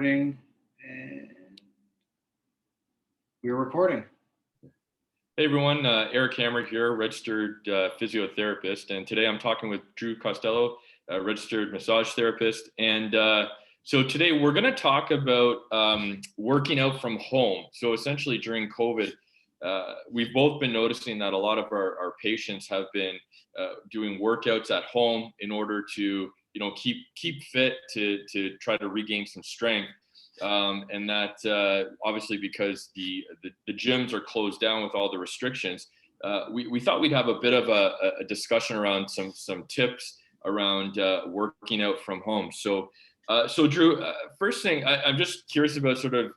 And we're recording. Hey everyone, Eric Hammer here, registered physiotherapist, and today I'm talking with Drew Costello, a registered massage therapist. And so today we're going to talk about working out from home. So essentially during COVID, we've both been noticing that a lot of our patients have been doing workouts at home in order to, keep fit to try to regain some strength. And that obviously because the gyms are closed down with all the restrictions, we thought we'd have a bit of a discussion around some tips around working out from home. So Drew, first thing, I'm just curious about sort of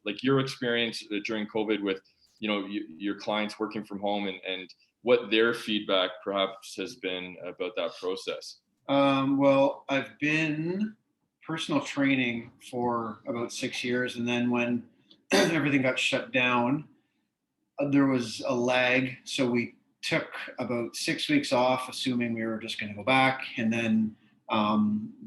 like your experience during COVID with, your clients working from home and what their feedback perhaps has been about that process. Well, I've been personal training for about 6 years, and then when everything got shut down, there was a lag. So we took about 6 weeks off, assuming we were just going to go back, and then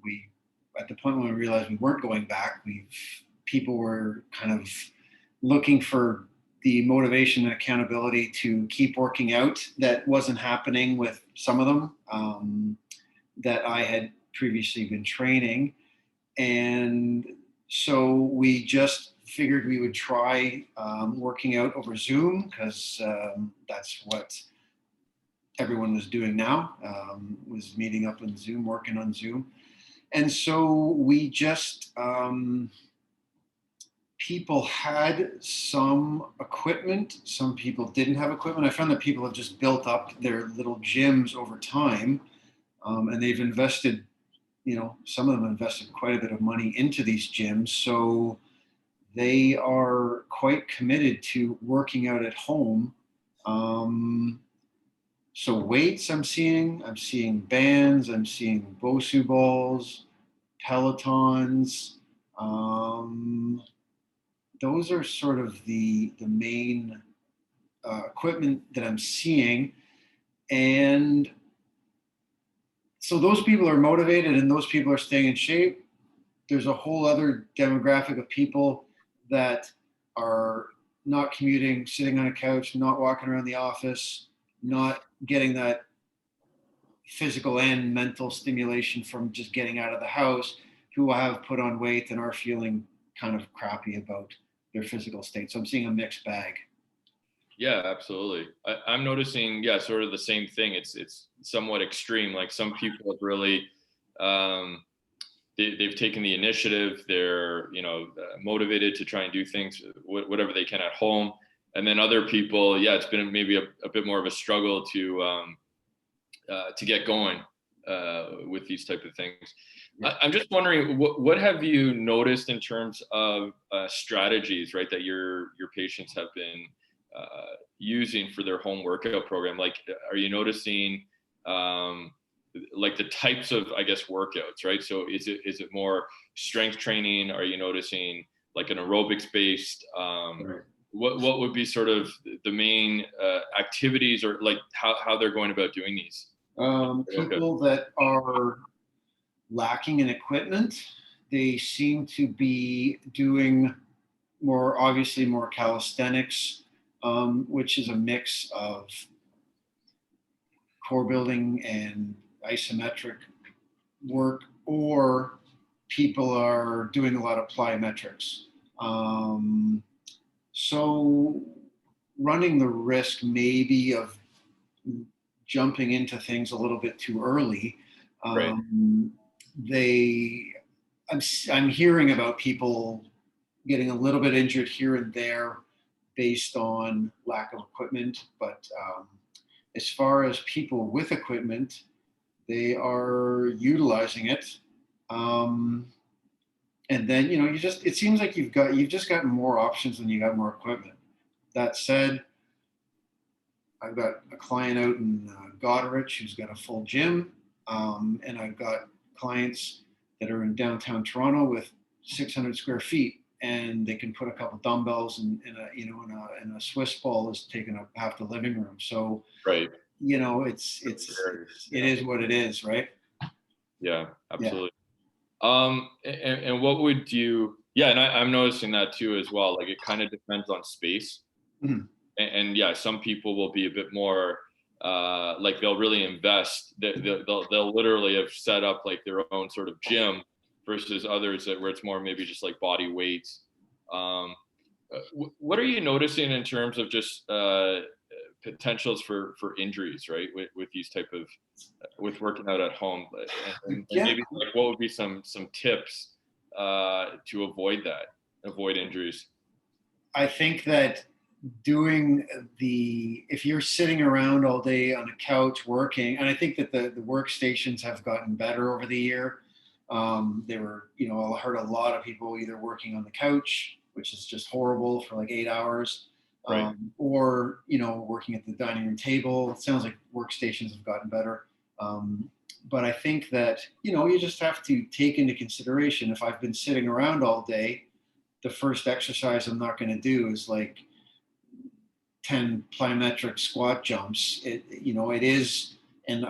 we, at the point when we realized we weren't going back, people were kind of looking for the motivation and accountability to keep working out. That wasn't happening with some of them that I had previously been training. And so we just figured we would try working out over Zoom because that's what everyone was doing now, was meeting up on Zoom, working on Zoom. And so we just, people had some equipment, some people didn't have equipment. I found that people have just built up their little gyms over time, and they've invested, some of them invested quite a bit of money into these gyms. So they are quite committed to working out at home. So weights I'm seeing bands, I'm seeing Bosu balls, Pelotons. Those are sort of the main equipment that I'm seeing. And so those people are motivated and those people are staying in shape. There's a whole other demographic of people that are not commuting, sitting on a couch, not walking around the office, not getting that physical and mental stimulation from just getting out of the house, who have put on weight and are feeling kind of crappy about their physical state. So I'm seeing a mixed bag. Yeah, absolutely. I'm noticing, sort of the same thing. It's somewhat extreme. Like some people have really, they've taken the initiative. They're, motivated to try and do things, whatever they can at home. And then other people, it's been maybe a bit more of a struggle to get going with these type of things. Yeah. I'm just wondering, what have you noticed in terms of strategies, right, that your patients have been using for their home workout program? Like, are you noticing like the types of, I guess, workouts, right? So is it more strength training? Are you noticing like an aerobics based? Right. What would be sort of the main activities, or like how they're going about doing these? People that are lacking in equipment, they seem to be doing obviously more calisthenics, which is a mix of core building and isometric work, or people are doing a lot of plyometrics. So running the risk maybe of jumping into things a little bit too early. Right. I'm hearing about people getting a little bit injured here and there based on lack of equipment, but as far as people with equipment, they are utilizing it. And then, it seems like you've just got more options when you got more equipment. That said, I've got a client out in Goderich who's got a full gym, and I've got clients that are in downtown Toronto with 600 square feet, and they can put a couple dumbbells and a Swiss ball is taking up half the living room. So, right, it is what it is, right? Yeah, absolutely. Yeah. And what would you Yeah, and I'm noticing that too as well. Like it kind of depends on space, Mhm. and yeah, some people will be a bit more like they'll really invest. They'll literally have set up like their own sort of gym versus others that where it's more maybe just like body weights. Um, what are you noticing in terms of just potentials for injuries, right? With these type of with working out at home, and Yeah, maybe like what would be some tips to avoid that, avoid injuries? I think that doing if you're sitting around all day on a couch working, and I think that the workstations have gotten better over the year. They were, I heard a lot of people either working on the couch, which is just horrible for like 8 hours, Right. or working at the dining room table. It sounds like workstations have gotten better. But I think that you just have to take into consideration, if I've been sitting around all day, the first exercise I'm not going to do is like 10 plyometric squat jumps. It is, and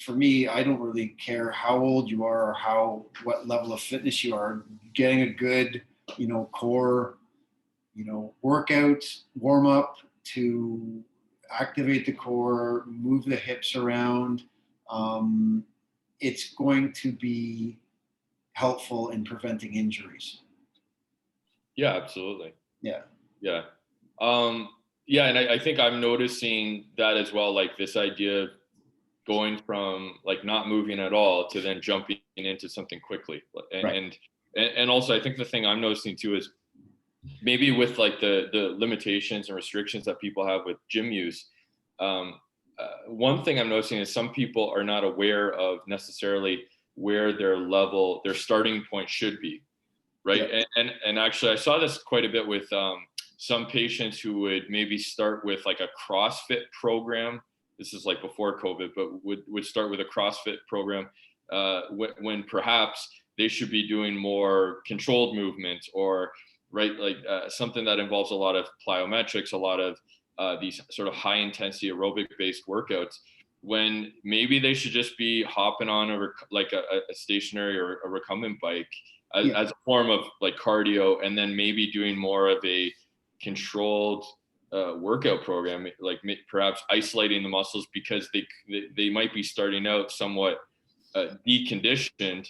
for me, I don't really care how old you are or what level of fitness you are. Getting a good, core, workout, warm up to activate the core, move the hips around. Um, it's going to be helpful in preventing injuries. Yeah, absolutely. Yeah. Yeah. Um, yeah, and I think I'm noticing that as well, like this idea of going from like not moving at all to then jumping into something quickly. And Right. and and also I think the thing I'm noticing too is maybe with like the limitations and restrictions that people have with gym use. Um, one thing I'm noticing is some people are not aware of necessarily where their starting point should be, Yeah. right? And actually, I saw this quite a bit with some patients who would maybe start with like a CrossFit program. This is like before COVID, but would start with a CrossFit program when perhaps they should be doing more controlled movement or right like something that involves a lot of plyometrics, a lot of these sort of high intensity aerobic based workouts. When maybe they should just be hopping on like a stationary or a recumbent bike Yeah. as a form of like cardio, and then maybe doing more of a controlled workout program, like perhaps isolating the muscles because they might be starting out somewhat deconditioned,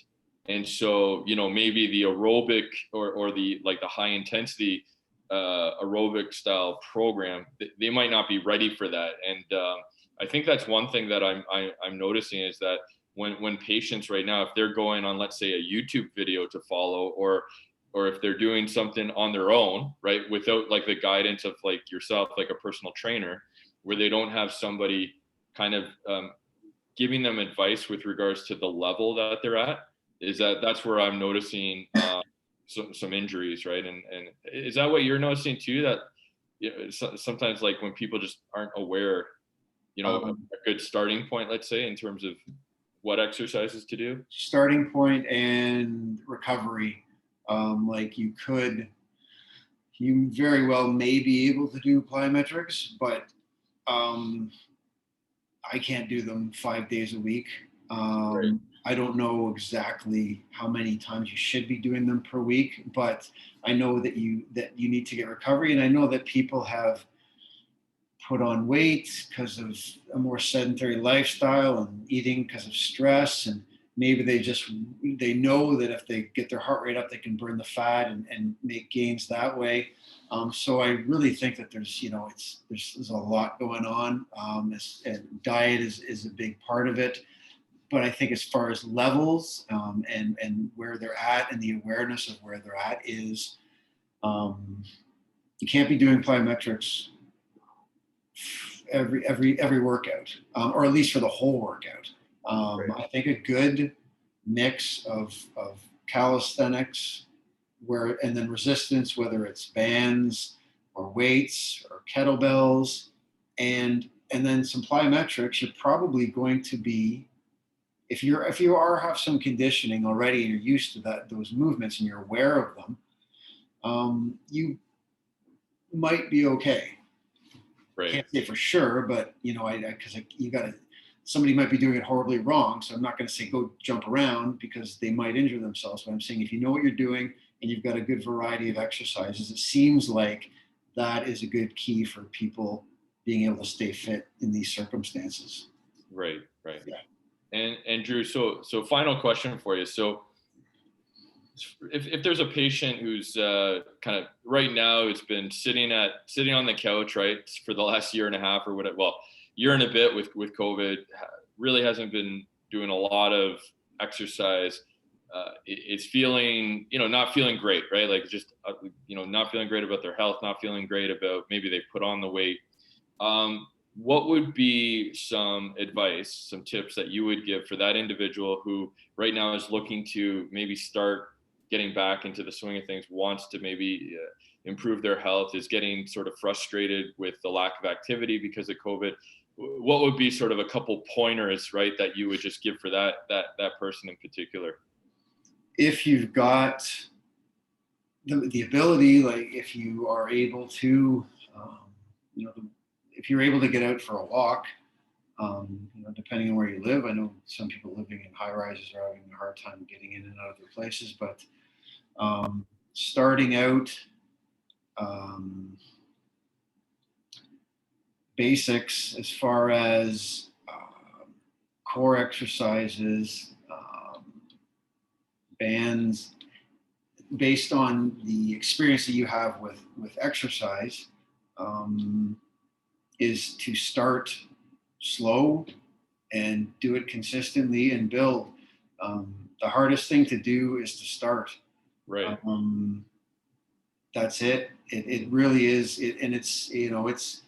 and so maybe the aerobic or the like the high intensity aerobic style program they might not be ready for that, and I think that's one thing that I'm noticing is that when patients right now, if they're going on, let's say, a YouTube video to follow, or if they're doing something on their own, right, without like the guidance of like yourself, like a personal trainer, where they don't have somebody kind of giving them advice with regards to the level that they're at, that's where I'm noticing some injuries, right? And is that what you're noticing too? That sometimes like when people just aren't aware, a Um, good starting point, let's say, in terms of what exercises to do. Starting point and recovery. Like you very well may be able to do plyometrics, but um, I can't do them 5 days a week. Right. I don't know exactly how many times you should be doing them per week, but I know that you need to get recovery, and I know that people have put on weight because of a more sedentary lifestyle and eating because of stress, and maybe they know that if they get their heart rate up they can burn the fat and make gains that way. So I really think that there's a lot going on, and diet is a big part of it. But I think as far as levels, and where they're at and the awareness of where they're at is, um, you can't be doing plyometrics every workout, or at least for the whole workout. Right. I think a good mix of calisthenics, and then resistance, whether it's bands or weights or kettlebells, and then some plyometrics. You're probably going to be, if you have some conditioning already and you're used to those movements and you're aware of them, you might be okay. Right. Can't say for sure, but because you got to, somebody might be doing it horribly wrong. So I'm not going to say go jump around because they might injure themselves. But I'm saying if you know what you're doing, and you've got a good variety of exercises, it seems like that is a good key for people being able to stay fit in these circumstances. Right, right. Yeah. And Drew, so final question for you. So if there's a patient who's kind of right now who's been sitting on the couch, right, for the last year and a half or whatever, well, year and a bit with COVID, really hasn't been doing a lot of exercise, is feeling, not feeling great, right? Like just, not feeling great about their health, not feeling great about maybe they put on the weight. What would be some advice, some tips that you would give for that individual who right now is looking to maybe start getting back into the swing of things, wants to maybe improve their health, is getting sort of frustrated with the lack of activity because of COVID? What would be sort of a couple pointers, right, that you would just give for that person in particular? If you've got the ability, like if you are able to, um, if you're able to get out for a walk, depending on where you live. I know some people living in high rises are having a hard time getting in and out of their places, but starting out, basics as far as core exercises, bands, based on the experience that you have with exercise, is to start slow and do it consistently and build. The hardest thing to do is to start. Right. That's it. It really is. And it's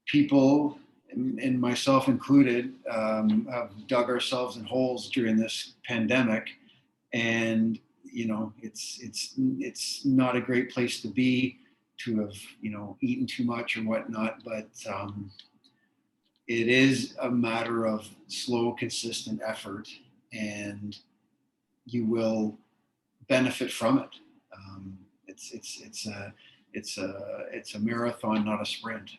people, and myself included, have dug ourselves in holes during this pandemic, and it's not a great place to be, to have eaten too much or whatnot, but it is a matter of slow, consistent effort, and you will benefit from it. It's a marathon, not a sprint.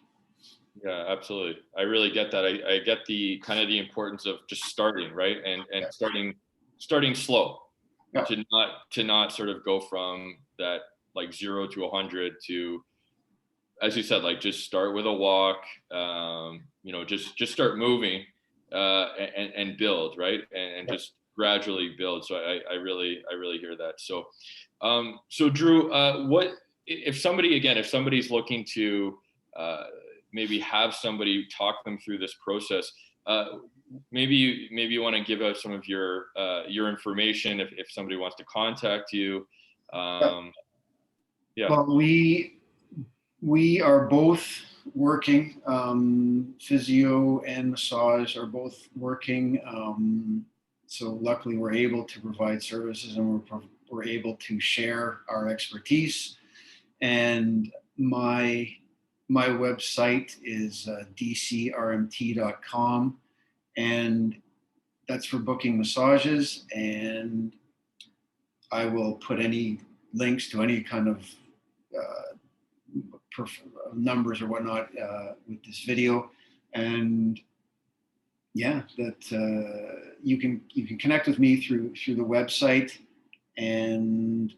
Yeah, absolutely. I really get that. I get the kind of the importance of just starting, right? And starting slow, Yeah. to not sort of go from that like 0 to 100 to, as you said, like just start with a walk, just start moving, and build, right? And just gradually build. So I really hear that. So Drew, what if somebody's looking to maybe have somebody talk them through this process? Maybe you want to give us some of your information if somebody wants to contact you. Yeah. Well, we are both working. Physio and massage are both working. So luckily, we're able to provide services, and we're able to share our expertise. And my website is dcrmt.com, and that's for booking massages. And I will put any links to any kind of numbers or whatnot with this video. And yeah, that you can connect with me through the website, and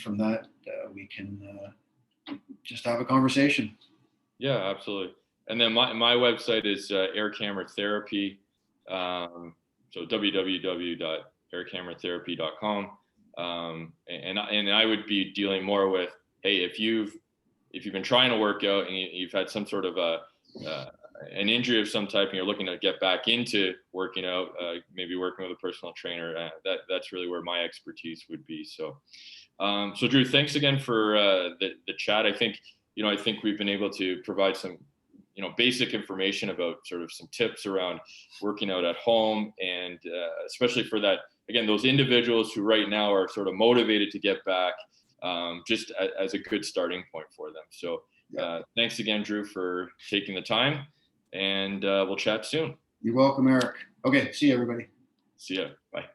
from that we can just have a conversation. Yeah, absolutely. And then my website is Air Camera Therapy. So www.aircameratherapy.com. And I would be dealing more with, hey, if you've been trying to work out and you've had some sort of an injury of some type and you're looking to get back into working out, maybe working with a personal trainer, that's really where my expertise would be. So Drew, thanks again for the chat. I think we've been able to provide some basic information about sort of some tips around working out at home, and especially for that, again, those individuals who right now are sort of motivated to get back, just as a good starting point for them. So thanks again, Drew, for taking the time, and we'll chat soon. You're welcome, Eric. Okay, see you, everybody. See ya. Bye.